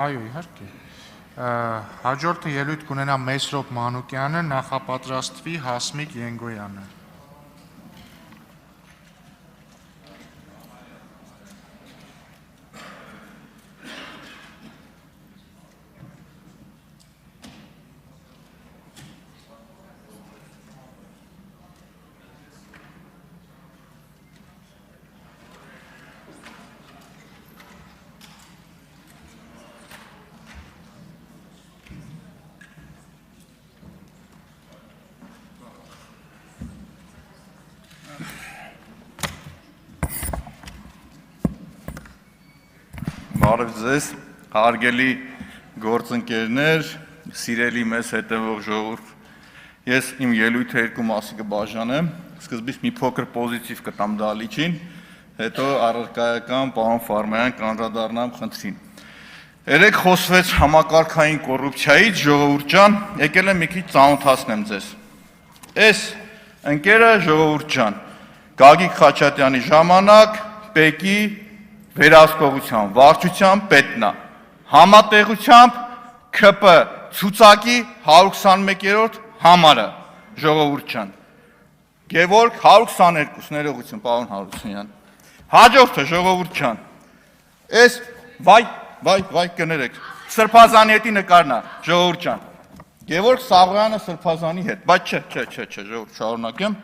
Այո, իհարկե։ Հաջորդը ելույթ կունենա Մեսրոպ Մանուկյանը, նախապատրաստվի Հասմիկ Ենգոյանը։ Բարև ձեզ, հարգելի գործընկերներ, սիրելի մեզ հետևող ժողովուրդ, ես իմ ելույթը երկու մասի կբաժանեմ, սկզբից մի փոքր պոզիտիվ կտամ դալիճին, հետո առարկայական պարոն Ֆարմայան կանդրադառնամ խնդրին։ Երեք խոսվեց համակարգային կոռուպցիայից, ժողովուրդ ջան, եկել եմ մի քիչ ծանոթացնեմ ձեզ։ Այս ընկերը ժողովուրդ ջան, Գագիկ Խաչատյանի ժամանակ ՊԵԿ-ի վերահսկողության վարչության պետն է, համատեղությամբ ՔՊ ցուցակի 121-րդ համարը, ժողովուրդ ջան, Գևորգ 122, ներողություն, պարոն Հարությունյան, հաջորդը ժողովուրդ ջան, այս վայ կներեք, Սրբազանի հետի նկարն է, ժողովուրդ ջան, Գևորգ Սաղոյանը Սրբազանի հետ, բայց չէ, ժողովուրդ շարունակեմ,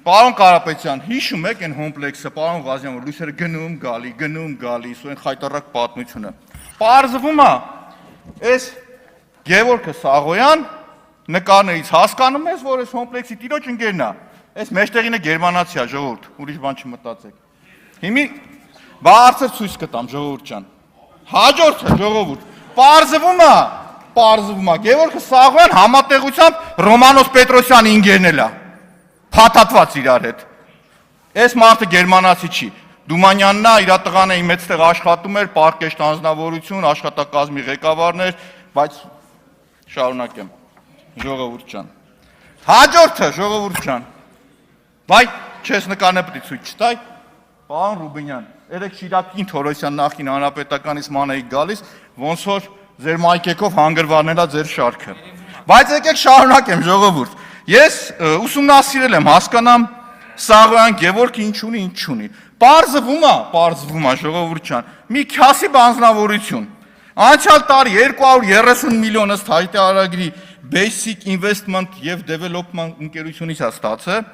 Պարոն Կարապետյան, հիշում եք այն հոմպլեքսը, պարոն Ղազյան, որ լույսերը գնում գալի, սու են խայտարակ պատմությունը։ Պարզվում է, այս Գևորգը Սաղոյան նկարներից հասկանում ես, որ այս հոմպլեքսի տիրոջ ընկերն է, այս մեջտեղինը գերմանացի է, ժողովուրդ, ուրիշ բան չմտածեք։ Հիմի բարձր ցույց կտամ, ժողովուրդ ջան։ Հաջորդը, ժողովուրդ, պարզվում է, Գևորգը Սաղոյան համատեղությամբ Ռոմանոս Պետրոսյանի ընկերն է։ Փաթաթված իրար հետ։ Այս մարդը գերմանացի չի։ Դումանյանն է, իր տղան է իմ այդտեղ աշխատում էր, պարկեշտ անձնավորություն, աշխատակազմի ղեկավարն էր, բայց շարունակեմ։ Ժողովուրդ ջան։ Հաջորդը, ժողովուրդ ջան։ Վայ, չես նկարը պետք է ցույց չտայ։ Պարոն Ռուբինյան, երեք Շիրակին Թորոսյան նախին հանրապետականից ման էի գալիս, ոնց որ ձեր մայքեքով հանգրվարնելա ձեր շարքը։ Բայց եկեք շարունակեմ, ժողովուրդ։ Ես ուսումնասիրել եմ, հասկանամ Սաղոյան Գևորգը ինչ ունի, պարզվում է, ժողովուրդ ջան, մի քյասիբ անձնավորություն, անցյալ տարի 230 միլիոն ըստ հայտարարագրի Basic Investment եւ Development ընկերությունից է ստացել,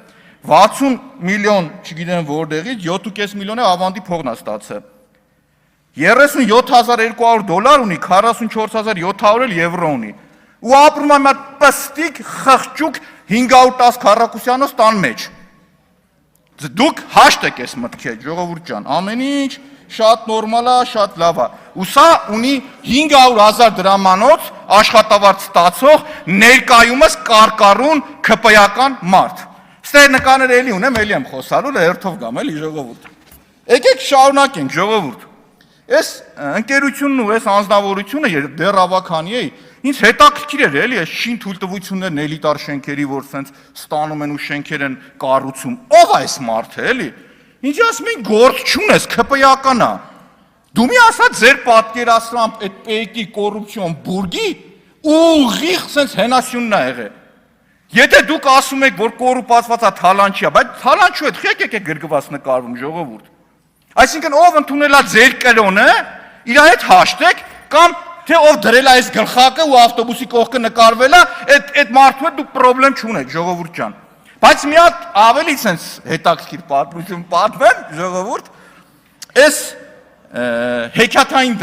60 միլիոն, չգիտեմ որտեղից, 7.5 միլիոն է ավանդի փողն է ստացել, 37,200 ունի, 44,700 եվրո ունի, ու ապրում է մի հատ պստիկ, խղճուկ 510 քառակուսյանոց տան մեջ։ Դուք հաշտ եք այս մտքի հետ, ժողովուրդ ջան, ամեն ինչ շատ նորմալ է, շատ լավ է։ Ու սա ունի 500,000 դրամանոց աշխատավարձ ստացող ներկայումս կարկառուն ՔՊ-ական մարդ։ Ստեր նկարներ էլի ունեմ, էլի եմ խոսալու, հերթով գամ, էլի ժողովուրդ։ Եկեք շարունակենք, ժողովուրդ։ Այս ընկերությունն ու այս անձնավորությունը դեռ ավականի է, ինձ հետաքրքիր էր էլի այս շին թույլտվություններն էլիտար շենքերի, որ սենց ստանում են ու շենքեր են կառուցում, ով է այս մարդը էլի, ինձ ասում են գործ չունես, ՔՊ-ական է, դու մի ասած ձեր պատկերացրամբ այդ ՊԵԿ-ի կոռուպցիոն բուրգի ուղիղ սենց հենասյունն է եղել, եթե դուք ասում եք, որ կոռուպացված է թալանչի է, բայց թալանչու հետ խեք եք գրգված նկարվում, ժողովուրդ, այսինքն ով ընդունել է ձեր կրոնը, իր հետ հաշտեք, կամ թե ով դրել է այս գլխակը ու ավտոբուսի կողքը նկարվել է, այդ մարդու հետ դուք պրոբլեմ չունեք, ժողովուրդ ջան։ Բայց մի հատ ավելի սենց հետաքրքիր պատմություն պատմեմ, ժողովուրդ, այս հեքիաթային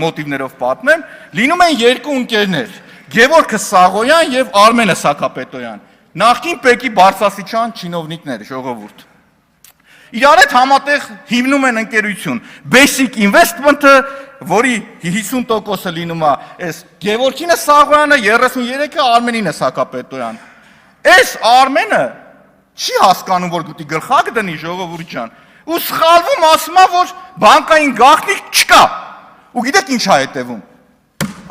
մոտիվներով պատմեմ, լինում են երկու ընկերներ, Գևորգը Սաղոյան եւ Արմենը Սաքապետոյան, նախկին ՊԵԿ-ի բարձրաստիճան չինովնիկներ, ժողովուրդ։ Իրար հետ համատեղ հիմնում են ընկերություն, Basic Investment-ը, որի 50%-ը լինում է այս Գևորգինը Սաղոյանը, 33-ը Արմենինը Սաքապետոյան։ Այս Արմենը չի հասկանում, որ գուտի գլխակ դնի, ժողովուրդ ջան, ու սխալվում ասում է, որ բանկային գաղտնիք չկա։ Ու գիտեք ինչ է հետևում։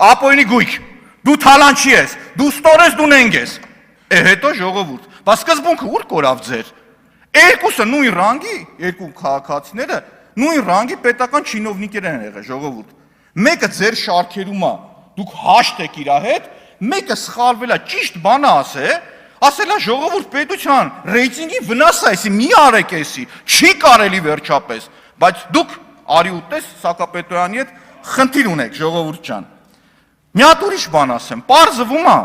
Ապօրինի գույք, դու թալանչի ես, դու ստոր ես, դու նենգ ես։ Հետո ժողովուրդ, բայց սկզբունքը ուր կորավ ձեր։ Երկուսը նույն ռանգի, երկու քաղաքացիները նույն ռանգի պետական չինովնիկներ են եղել, ժողովուրդ։ Մեկը ձեր շարքերում է, դուք հաշտ եք իր հետ, մեկը սխալվել է, ճիշտ բանը ասել է ժողովուրդ պետության ռեյտինգին վնաս է, այսի մի արեք էսի, չի կարելի վերջապես, բայց դուք արի ուտես Սակապետոյանի հետ խնդիր ունեք ժողովուրդ ջան։ Մի հատ ուրիշ բան ասեմ, պարզվում է,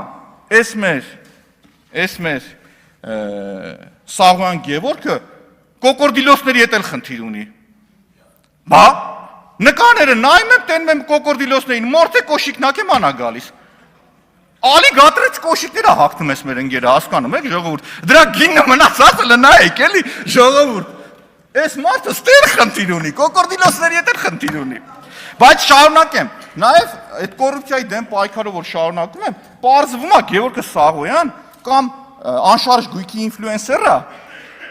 էս մեր Սաղոյան Գևորգը կոկորդիլոսների հետ էլ խնդիր ունի։ Բա նկաները նայում եմ, տենում եմ կոկորդիլոսներին, մորթե կոշիկնակ եմ անա գալիս։ Ալի գատրեց կոշիկները հագնում ես մեր ընկերը, հասկանում եք ժողովուրդ։ Դրա գինը մնացածը նայեք էլի ժողովուրդ։ Այս մարդը ստեր խնդիր ունի, կոկորդիլոսների հետ էլ խնդիր ունի։ Բայց շարունակեմ, նաև այդ կոռուպցիայի դեմ պայքարը որ շարունակում եմ, պարզվում է Գևորգ Սաղոյան կամ անշարժ գույքի ինֆլուենսերը,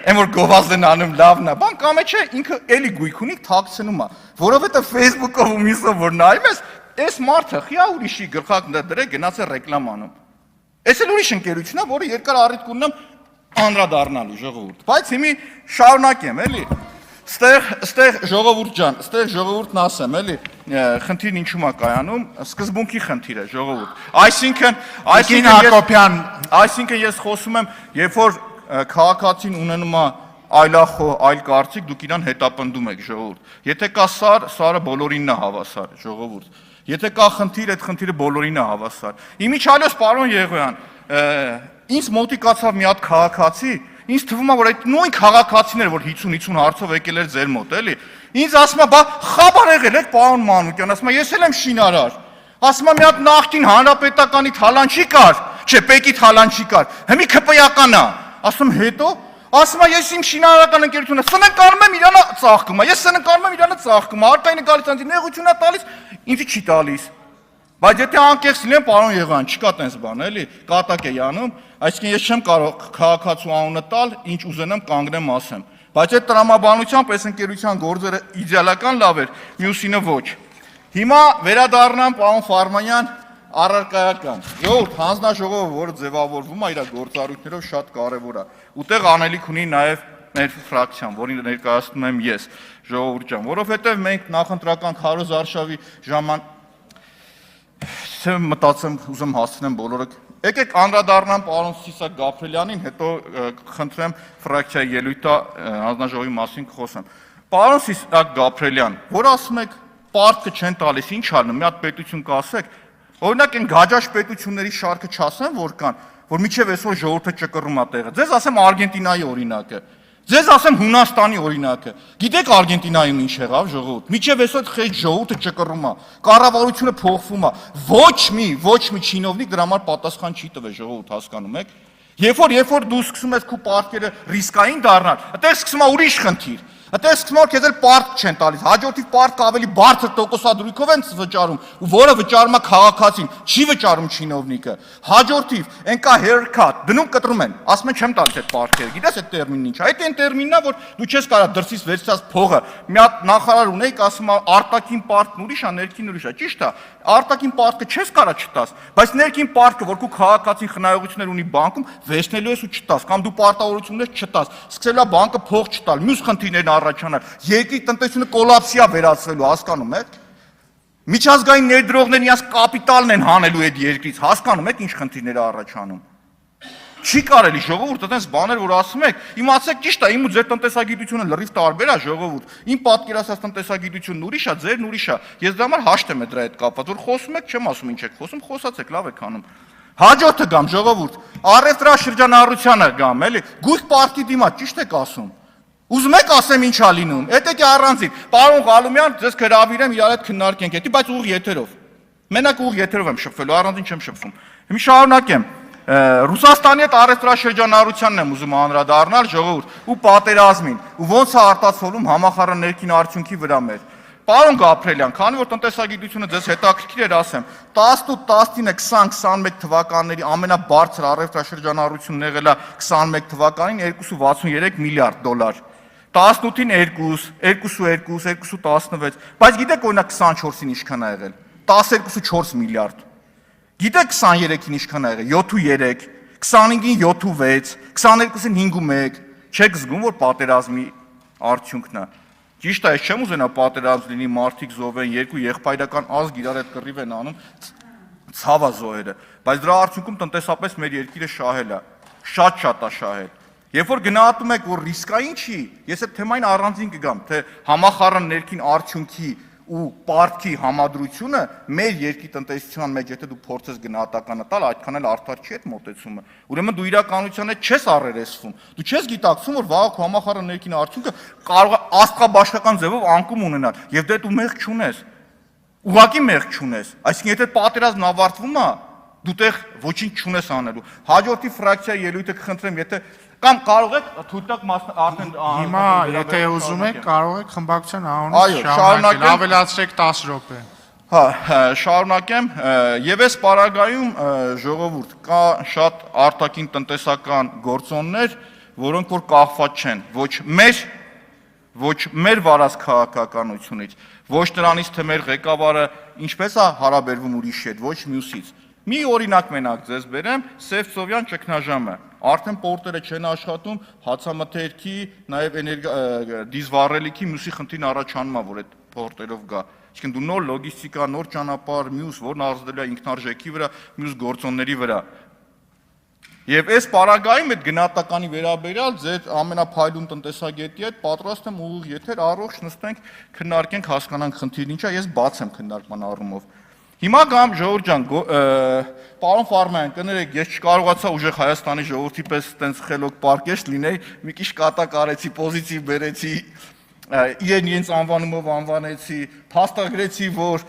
այն որ գովազդն անում լավն է, բան կամ չէ, ինքը էլի գույք ունի, թաքցնում է, որովհետև Facebook-ով ու միսով որ նայում ես, այս մարդը խիա ուրիշի գլխակ դրե գնաց է ռեկլամ անում։ Այս էլ ուրիշ ընկերություն է, որը երկար առիթ կունենամ անդրադառնալու ժողովուրդ։ Բայց հիմի շարունակեմ, էլի։ Ստեղ ժողովուրդ ջան, ստեղ ժողովուրդն ասեմ, էլի, խնդիրն ինչու՞մ է կայանում, սկզբունքի խնդիր է ժողովուրդ։ Այսինքն ես խոսում եմ, երբ որ քաղաքացին ունենում է այլ կարծիք, դուք իրան հետապնդում եք ժողովուրդ։ Եթե կա սարը բոլորինն է հավասար, ժողովուրդ։ Եթե կա խնդիր, այդ խնդիրը բոլորին է հավասար։ Իմիջիալոս պարոն Եղոյան, ինձ մոտիկացավ մի հատ քաղաքացի, ինձ թվում է, որ այդ նույն քաղաքացիները, որ 50-50 հարցով եկել էր ձեր մոտ, էլի, ինձ ասում է, բա խաբար եղել եք պարոն Մանուկյան, ասում է, ես էլ եմ շինարար, ասում է, մի հատ նախկին հանրապետականի թալանչի կար, չէ, պեկի թալանչի կար, հիմի ՔՊ-ական է, ասում հետո, ասում է, ես իմ շինարարական ընկերությունը սնանկանում եմ իրանը ծաղկում, ես սնանկանում եմ իրանը ծաղկում, արտայինը գալիս անձի նեղություն է տալիս, ինձ չի տալիս։ Բայց եթե անկեղծ լինեմ, պարոն Եղոյան, չկա տենց բան, էլի, կատակ է անում, այսինքն ես չեմ կարող քաղաքացու անունը տալ, ինչ ուզենամ կանգնեմ ասեմ։ Բայց այդ տրամաբանությամբ այս ընկերության գործերը իդեալական լավ էր, մյուսինը ոչ։ Հիմա վերադառնամ պարոն Ֆարմանյան առարկայական։ Ժողովուրդ, հանձնաժողովը, որը ձևավորվում է իր գործառույթներով շատ կարևոր է։ Ուտեղ անելիք ունի նաև մեր ֆրակցիան, որին ներկայացնում եմ ես, ժողովուրդ ջան, որովհետև մենք նախընտրական քարոզ արշավի մտածեմ, ուզեմ հասցնեմ բոլորը։ Եկեք անդրադառնամ պարոն Սիսակ Գաբրելյանին, հետո խնդրեմ ֆրակցիայի ելույթը հանձնաժողովի մասին խոսեմ։ Պարոն Սիսակ Գաբրելյան, որ ասում եք պարտքը չեն տալիս, ինչ ալնում, մի հատ պետություն կասեք, օրինակ այն գաջաշ պետությունների շարքը չասեմ, որ կան, որ միջև այսօր ժողովուրդը ճկռում է տեղը։ Ձեզ ասեմ Արգենտինայի օրինակը, ձեզ ասեմ Հունաստանի օրինակը։ Գիտեք Արգենտինայում ինչ եղավ ժողովուրդ։ Միջև այսօր խեջ ժողովուրդը ճկռում է, կառավարությունը փոխվում է։ Ոչ մի չինովնիկ դրա համար պատասխան չի տվել ժողովուրդ, հասկանում եք։ Երբ որ դու սկսում ես քո պարտքերը ռիսկային դառնալ, այդտեղ սկսում է ուրիշ խնդիր։ Այդտեղ սկսում է քեզ էլ պարտք չեն տալիս, հաջորդի պարտքը ավելի բարձր տոկոսադրույքով են վճարում, ու որը վճարում է քաղաքացին, չի վճարում չինովնիկը։ Հաջորդի, այն կա haircut, դնում կտրում են, ասում են չեմ տալիս այդ պարտքերը, գիտես այդ տերմինն ինչ է, այդ այն տերմինն է, որ դու չես կարող դրսից վերցած փողը, մի հատ նախարար ունեիք, ասում է արտաքին պարտքն ուրիշ է, ներքին ուրիշ է, ճիշտ է, արտաքին պարտքը չես կարող չտաս, բայց ներքին պարտքը, որ քո քաղաքացին խնայողություններ ունի բանկում, վերցնելու ես ու չտաս, կամ դու պարտավորություններ չտաս, սկսելու է բանկը փող չտալ, մյուս խնդիրներն առաջանալ, երկրի տնտեսությունը կոլապսի է վերածվելու, հասկանում եք։ Միջազգային ներդրողներն իրաց կապիտալն են հանելու այդ երկրից, հասկանում եք ինչ խնդիրներ է առաջանում։ Չի կարելի ժողովուրդ, այդպես բաներ որ ասում եք, իմացեք ճիշտ է, իմ ու ձեր տնտեսագիտությունը լրիվ տարբեր է ժողովուրդ։ Իմ պատկերացած տնտեսագիտությունն ուրիշ է, ձերն ուրիշ է։ Ես դրա համար հաշտ եմ դրա հետ կապված, որ խոսում եք, չեմ ասում ինչ եք խոսում, խոսացեք, լավ եք անում։ Հաջորդը գամ ժողովուրդ, առևտրաշրջանառությանը գամ, էլի, գույք պարտքի դիմաց, ճիշտ եք ասում։ Ուզում եք ասեմ ինչ է լինում, էդ եկե առանձին, պարոն Ղալումյան, ձեզ հրավիրեմ իրար հետ քննարկենք էդի, բայց ուղիղ եթերով։ Մենակ ուղիղ եթերով եմ շփվելու, առանձին չեմ շփվում։ Հիմա շարունակեմ։ Ռուսաստանի հետ առևտրաշրջանառությանն եմ ուզում անդրադառնալ ժողովուրդ ու պատերազմին, ու ոնց է արտացոլում համախառն ներքին արդյունքի վրա մեր։ Պարոն Գաբրելյան, քանի որ տնտեսագիտությունը ձեզ հետաքրքիր էր, ասեմ, 18, 19, 20, 21 թվականների ամենաբարձր առևտրաշրջանառությունն եղել է 21 թվականին 2.63 միլիարդ դոլար, 18-ին 2.2, 2.16, բայց գիտեք օրինակ 24-ին ինչքան է եղել, 12.4 միլիարդ, գիտեք 23-ին ինչքան է եղել, 7.3, 25-ին 7.6, 22-ին 5.1, չեք զգում, որ պատերազմի արդյունքն է։ Ճիշտ է, ես չեմ ուզենա պատերազմ լինի, մարդիկ զոհվեն, երկու եղբայրական ազգ իրար հետ կռիվ են անում, ցավա զոհերը, բայց դրա արդյունքում տնտեսապես մեր երկիրը շահել է, շատ է շահել։ Երբ որ գնահատում եք, որ ռիսկային չի, ես այդ թեմային առանձին կգամ, թե համախառն ներքին արդյունքի ու պարտքի համադրությունը մեր երկրի տնտեսության մեջ, եթե դու փորձես գնահատականը տալ, այդքան էլ արդար չի այդ մոտեցումը։ Ուրեմն դու իրականության հետ չես առերեսվում։ Դու չես գիտակցում, որ վաղ համախառն ներքին արդյունքը կարող է աստղաբաշխական ձևով անկում ունենալ, եւ դե դու մեղք չունես։ Ուղղակի մեղք չունես։ Այսինքն եթե պատերազմն ավարտվում է, դու տեղ ոչինչ չունես անելու։ Հաջորդի ֆրակցիայի ելույթը կխնդրեմ, եթե կամ կարող եք թույլ տաք արդեն հիմա եթե ուզում եք կարող եք խմբակցության անունից շարունակել, ավելացրեք 10 րոպե։ Հա, շարունակեմ, եւ այս պարագայում ժողովուրդ կա շատ արտաքին տնտեսական գործոններ, որոնք որ կախված չեն ոչ մեր վարած քաղաքականությունից, ոչ նրանից, թե մեր ղեկավարը ինչպես է հարաբերվում ուրիշի հետ, ոչ մյուսից։ Մի օրինակ մենակ ձեզ բերեմ, Սևծովյան ճգնաժամը, արդեն պորտերը չեն աշխատում, հացամթերքի, նաև դիզվառելիքի մյուսի խնդիրն առաջանում է, որ այդ պորտերով գա։ Այսինքն դու նոր լոգիստիկա, նոր ճանապարհ, մյուս, որն ազդել է ինքնարժեքի վրա, մյուս գործոնների վրա։ Եվ այս պարագայում այդ գնահատականի վերաբերյալ ձեր ամենափայլուն տնտեսագետի հետ պատրաստ եմ ուղիղ եթեր առողջ նստենք, քննարկենք, հասկանանք խնդիրն ինչա, ես բաց եմ քննարկման առումով։ Հիմա գամ ժողովուրդ ջան, պարոն Ֆարմյան, կներեք, ես չկարողացա ուժեղ Հայաստանի ժողովրդի պես տենց խելոք պարկեշտ լինեի, մի քիչ կատակ արեցի, պոզիտիվ բերեցի, իրենց անվանումով անվանեցի, փաստագրեցի, որ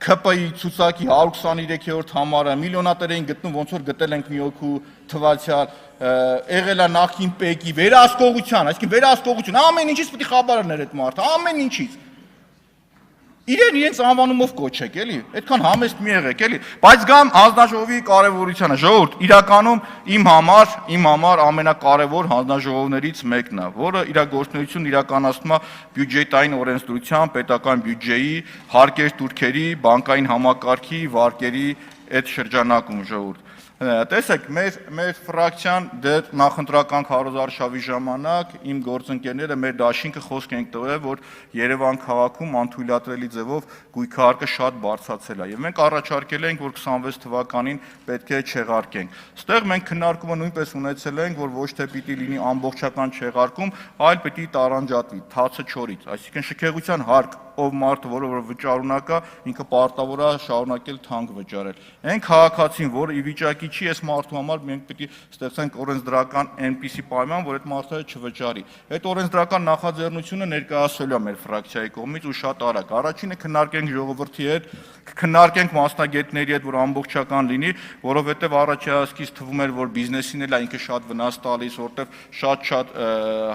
ՔՊ-ի ցուցակի 123-րդ համարը միլիոնատեր էին գտնում, ոնց որ գտել ենք մի օքու թվացial, եղել է նախին պեկի վերահսկողության, այսինքն վերահսկողություն, ամեն ինչից պետք է խաբարներ այդ մարդը, ամեն ինչից։ Իրենց անվանումով կոչեք, էլի, այդքան համեստ մի եղեք, էլի, բայց գամ հանձնաժողովի կարևորությանը, ժողովուրդ, իրականում իմ համար ամենակարևոր հանձնաժողովներից մեկն է, որը իր գործունեությունն իրականացնում է բյուջետային օրենսդրության, պետական բյուջեի, հարկեր տուրքերի, բանկային համակարգի, վարկերի այդ շրջանակում, ժողովուրդ։ Տեսեք, մեր ֆրակցիան դեռ նախընտրական քարոզարշավի ժամանակ իմ գործընկերները մեր դաշինքը խոսք ենք տվել, որ Երևան քաղաքում անթույլատրելի ձևով գույքահարկը շատ բարձրացել է եւ մենք առաջարկել ենք, որ 26 թվականին պետք է չեղարկենք։ Ստեղ մենք քննարկումը նույնպես ունեցել ենք, որ ոչ թե պիտի լինի ամբողջական չեղարկում, այլ պիտի տարանջատվի թացը չորից, այսինքն շքեղության հարկ ով մարդը, որը վճարունակ է, ինքը պարտավոր է շարունակել թանկ վճարել։ Այն քաղաքացին, որը ի վիճակի չի, այս մարդու համար մենք պիտի ստեղծենք օրենսդրական այնպիսի պայման, որ այդ մարդը չվճարի։ Այդ օրենսդրական նախաձեռնությունը ներկայացվել է մեր ֆրակցիայի կողմից ու շատ արագ։ Առաջինը քննարկենք ժողովրդի հետ, քննարկենք մասնագետների հետ, որ ամբողջական լինի, որովհետև առաջացքից թվում էր, որ բիզնեսին էլ է ինքը շատ վնաս տալիս, որտեղ շատ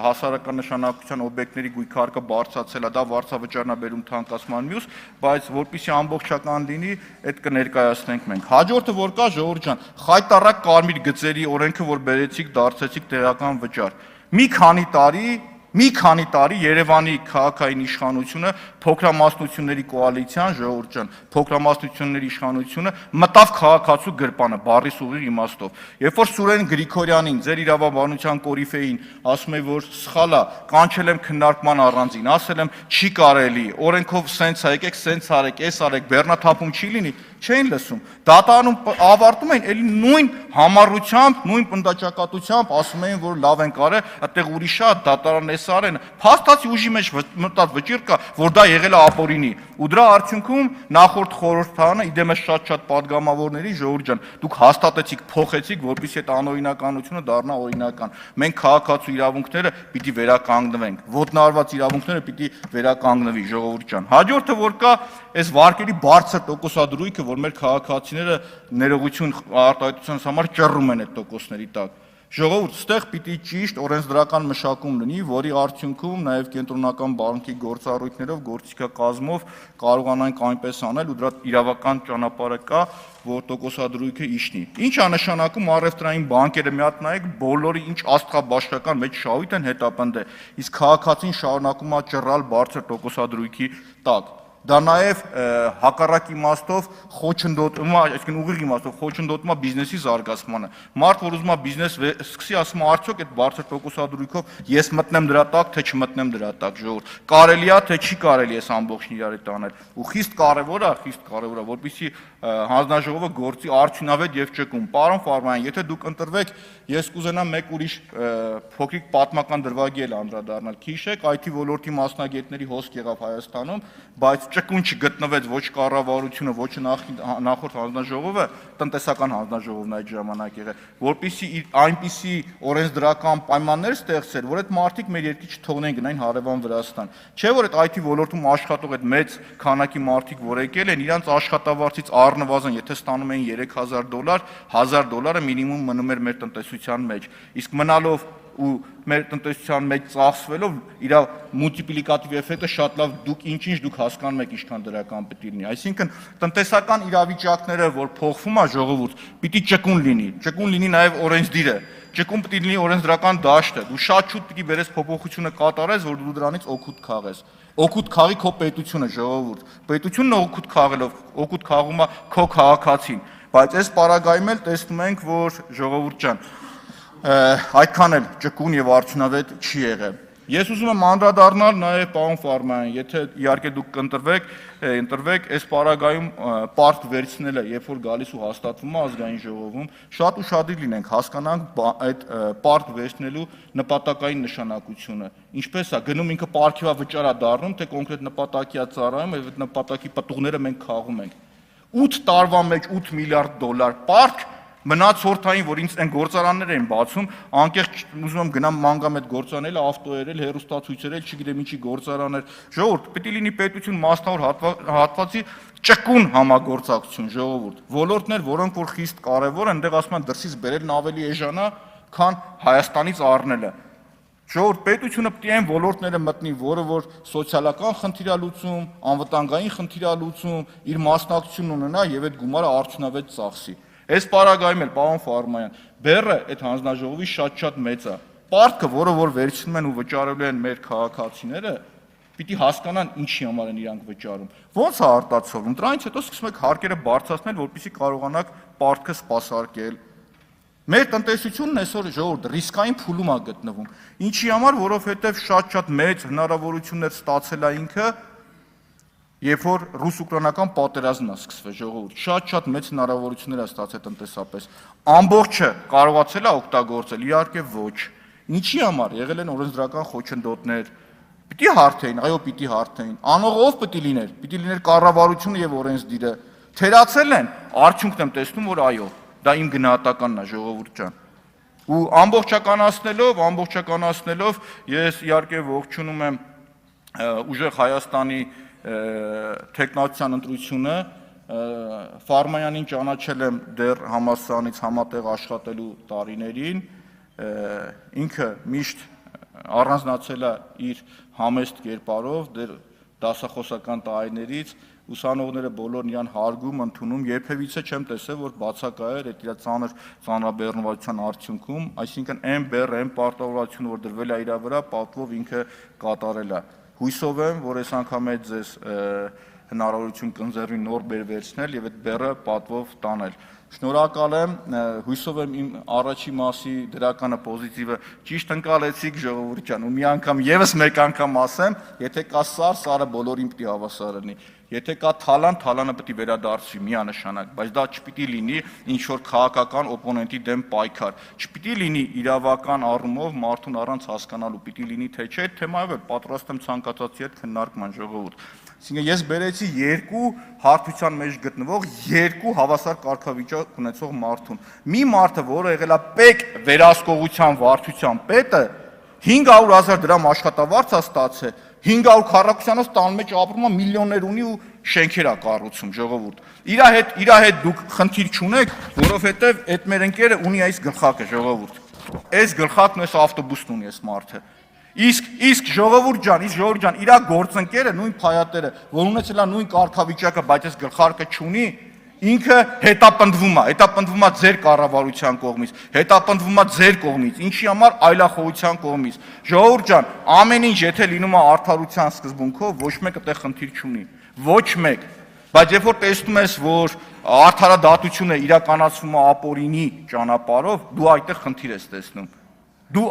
հասարակական նշանակության օբյեկտների գույքարկը բարձրացել է, դա վարձավճարն է թանկացման մյուս, բայց որպեսզի ամբողջական լինի, այդ կներկայացնենք մենք։ Հաջորդը որ կա ժողովուրդ ջան, խայտառակ կարմիր գծերի օրենքը, որ բերեցիք, դարձեցիք տեղական վճար։ Մի քանի տարի Երևանի քաղաքային իշխանությունը, փոքրամասնությունների կոալիցիան, ժողովուրդ ջան, փոքրամասնությունների իշխանությունը մտավ քաղաքացու գրպանը, բառի ուղիղ իմաստով։ Երբ որ Սուրեն Գրիգորյանին, ձեր իրավաբանության կորիֆեին, ասում է, որ սխալ է, կանչել եմ քննարկման առանձին, ասել եմ, չի կարելի, օրենքով սենց ա եկեք, սենց արեք, էս արեք, բեռնաթափում չի լինի, չէին լսում։ Դատարանում ավարտում էին, էլի նույն համառությամբ, նույն պնդաճակատությամբ ասում էին, որ լավ են կարել, այդտեղ ուրիշ է, դատարան էս արեն։ Փաստացի ուժի մեջ մտած վճիռ կա, որ դա եղել է ապօրինի։ Ու դրա արդյունքում նախորդ խորհրդարանը իդեմս շատ падգամավորների ժողովուրդ ջան, դուք հաստատեցիք, փոխեցիք, որպեսզի այդ անօրինականությունը դառնա օրինական։ Մենք քաղաքացու իրավունքները պիտի վերականգնվենք, ոտնահարված իրավունքները պիտի վերականգնվի, ժողովուրդ ջան։ Հաջորդը որ կա, այս վարկերի բարձր տոկոսադրույքը, որ մեր քաղաքացիները ներողություն արտահայտությունից համար ճռռում են այդ տոկոսների տակ։ Ժողովուրդ, ստեղ պիտի ճիշտ օրենսդրական մշակում լինի, որի արդյունքում նաև կենտրոնական բանկի գործառույթներով, գործիքակազմով կարողանանք այնպես անել ու դրա իրավական ճանապարհը կա, որ տոկոսադրույքը իջնի։ Ինչ է նշանակում առևտրային բանկերը մի հատ նայեք, բոլորի ինչ աստղաբաշխական մեջ շահույթ են հետապնդել, իսկ քաղաքացին շարունակում է ճռռալ բարձր տոկոսադրույքի տակ։ Դա նաև հակառակ իմաստով խոչընդոտում է, այսինքն ուղիղ իմաստով խոչընդոտում է բիզնեսի զարգացմանը։ Մարդ, որ ուզում է բիզնես սկսի, ասում է, արդյոք այդ բարձր տոկոսադրույքով ես մտնեմ դրա տակ, թե չմտնեմ դրա տակ, ժողովուրդ։ Կարելի է, թե չի կարելի այս ամբողջն իրար հետ անել։ Ու խիստ կարևոր է, որպեսզի հանձնաժողովը գործի արդյունավետ եւ ճկուն։ Պարոն Ֆարմանյան, եթե դուք ընտրվեք, ես կուզենամ մեկ ուրիշ փոքրիկ պատմական դրվագի էլ անդրադառնալ։ Քիշեք, IT ոլորտի մասնագետների հոսք եղավ Հայաստանում, բայց ճկուն չգտնվեց ոչ կառավարությունը, ոչ նախորդ հանձնաժողովը, տնտեսական հանձնաժողովն այդ ժամանակ եղել, որպեսզի այնպիսի օրենսդրական պայմաններ ստեղծեր, որ այդ մարդիկ մեր երկրի չթողնեն գնային հարևան Վրաստան։ Չէ՞ որ այդ IT ոլորտում աշխատող այդ մեծ քանակի մարդիկ, որ եկել են, իրանց աշխատավարձից առնվազն, եթե ստանում էին $3000, $1000 մինիմում մնում էր մեր տնտեսության մեջ։ Իսկ մնալով ու մեր տնտեսության մեջ ծախսվելով իր մուլտիպլիկատիվ էֆեկտը շատ լավ ինչ դուք հասկանում եք ինչքան դրական պետք է լինի։ Այսինքն տնտեսական իրավիճակները, որ փոխվում է ժողովուրդ, պիտի ճկուն լինի նաև օրենսդիրը, ճկուն պետք է լինի օրենսդրական դաշտը։ Դու շատ շուտ պիտի վերես փոփոխությունը կատարես, որ դու դրանից օգուտ քաղես։ Օգուտ քաղի քո պետությունը, ժողովուրդ։ Պետությունն օգուտ խաղելով, օգուտ խաղում է քո քաղաքացին։ Բայց այս պարագայում էլ տեսնում ենք, որ ժողովուրդ ջան, այդքան էլ ճկուն եւ արդյունավետ չի եղել։ Ես ուզում եմ անդրադառնալ նաև պարոն Ֆարմանյան, եթե իհարկե դուք կընտրվեք, այս պարագայում պարկ վերցնելը, երբ որ գալիս ու հաստատվում է ազգային ժողովում, շատ ուշադիր լինենք, հասկանանք այդ պարկ վերցնելու նպատակային նշանակությունը։ Ինչպես է գնում ինքը պարքի վճարա դառնում, թե կոնկրետ նպատակի է ծառայում, եւ այդ նպատակի պատուղները մենք քաղում ենք։ 8 տարվա մեջ $8 միլիարդ պարկ մնացորդային, որ ինձ այն գործարաններ են բացում, անկեղծ ուզում եմ գնամ մանգամ այդ գործարանները, ավտոերել, հեռուստացույցերել, չգիտեմ ինչի գործարաններ։ Ժողովուրդ, պետք է լինի պետություն մասնավոր հատվածի ճկուն համագործակցություն, ժողովուրդ։ Ոլորտներ, որոնք որ խիստ կարևոր են, այնտեղ ասում են դրսից բերելն ավելի էժանա, քան Հայաստանից առնելը։ Ժողովուրդ, պետությունը պետք է այն ոլորտները մտնի, որը որ սոցիալական խնդիրալուծում, անվտանգային խնդիրալուծում, իր մասնակցությունն ունենա եւ այդ գումարը արդյունավետ ծախսի։ Այս պարագայում էլ պարոն Ֆարմանյան, բեռը այդ հանձնաժողովի շատ մեծ է։ Պարտքը, որը որ վերցնում են ու վճարելու են մեր քաղաքացիները, պիտի հասկանան ինչի համար են իրանք վճարում։ Ոնց է արտացոլվում։ Դրանից հետո սկսում եք հարկերը բարձրացնել, որպեսզի կարողանաք պարտքը սպասարկել։ Մեր տնտեսությունն այսօր ժողովուրդ ռիսկային փուլում է գտնվում։ Ինչի համար, որովհետև շատ մեծ հնարավորություններ ստացել է ինքը, երբ որ ռուս-ուկրաինական պատերազմն է սկսվել, ժողովուրդ, շատ մեծ հնարավորություններ է ստացել տնտեսապես։ Ամբողջը կարողացել է օգտագործել, իհարկե ոչ։ Ինչի համար եղել են օրենսդրական խոչընդոտներ, պիտի հարթեին, այո, պիտի հարթեին։ Անող ով պիտի լիներ կառավարությունը եւ օրենսդիրը։ Թերացել են, արդյունքն եմ տեսնում, որ այո, դա իմ գնահատականն է, ժողովուրդ ջան։ Ու ամբողջականացնելով, ես իհարկե ողջունում եմ ուժեղ Հայաստանի թեկնածության ընտրությունը, Ֆարմանյանին ճանաչել եմ դեռ համալսարանից համատեղ աշխատելու տարիներին, ինքը միշտ առանձնացել է իր համեստ կերպարով, դեռ դասախոսական տարիներից, ուսանողները բոլորն իրան հարգում, ընդունում, երբևիցե չեմ տեսել, որ բացակայեր այդ իր ծանրաբեռնվածության արդյունքում, այսինքն այն բեռը, այն պարտավորությունը, որ դրվել է իր վրա, պատվով ինքը կատարել է։ Հույսով եմ, որ այս անգամ էլ ձեզ հնարավորություն կընձեռվի նոր բեռ վերցնել եւ այդ բեռը պատվով տանել։ Շնորհակալ եմ, հույսով եմ իմ առաջի մասի դրականը պոզիտիվը ճիշտ ընկալեցիք, ժողովուրդ ջան, ու մի անգամ եւս մեկ անգամ ասեմ, եթե կա սար, սարը բոլորին պիտի հավասար լինի։ Եթե կա թալան, թալանը պետք է վերադարձվի միանշանակ, բայց դա չպիտի լինի ինչ որ քաղաքական օպոնենտի դեմ պայքար, չպիտի լինի իրավական առումով մարդուն առանց հասկանալու, պիտի լինի թե չէ, այդ թեմայով էլ պատրաստ եմ ցանկացածի հետ քննարկման, ժողովուրդ։ Այսինքն ես բերեցի երկու հարթության մեջ գտնվող երկու հավասար կարգավիճակ ունեցող մարդուն։ Մի մարդը, որը եղել է պետ վերահսկողության վարչության պետը, 500,000 դրամ աշխատավարձ է ստացել, 500 քառակուսյանոց տան մեջ ապրում է, միլիոններ ունի ու շենքեր է կառուցում, ժողովուրդ։ Իր հետ դուք խնդիր չունեք, որովհետև այդ մեր ընկերը ունի այս գլխակը, ժողովուրդ։ Այս գլխակն այս ավտոբուսն ունի այս մարդը։ Իսկ ժողովուրդ ջան, իր գործընկերը, նույն փայատերը, որ ունեցել է նույն կարգավիճակը, բայց այս գլխարկը չունի, ինքը հետապնդվում է ձեր կառավարության կողմից, հետապնդվում է ձեր կողմից, ինչի համար այլախոհության կողմից։ Ժողովուրդ ջան, ամեն ինչ եթե լինում է արդարության սկզբունքով, ոչ մեկ այդտեղ խնդիր չունի։ Ոչ մեկ։ Բայց երբ որ տեսնում ես, որ արդարադատությունը իրականացվում է ապօրինի ճանապարհով, դու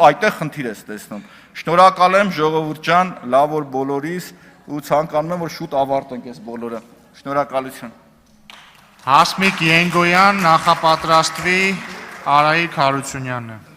այդտեղ խնդիր ես տեսնում։ Շնորհակալ եմ ժողովուրդ ջան, լավ որ բոլորիս ու ցանկանում եմ որ շուտ ավարտենք այս բոլորը։ Շնորհակալություն։ Հասմիկ Ենգոյան նախապատրաստվի Արայիկ Հարությունյանն է։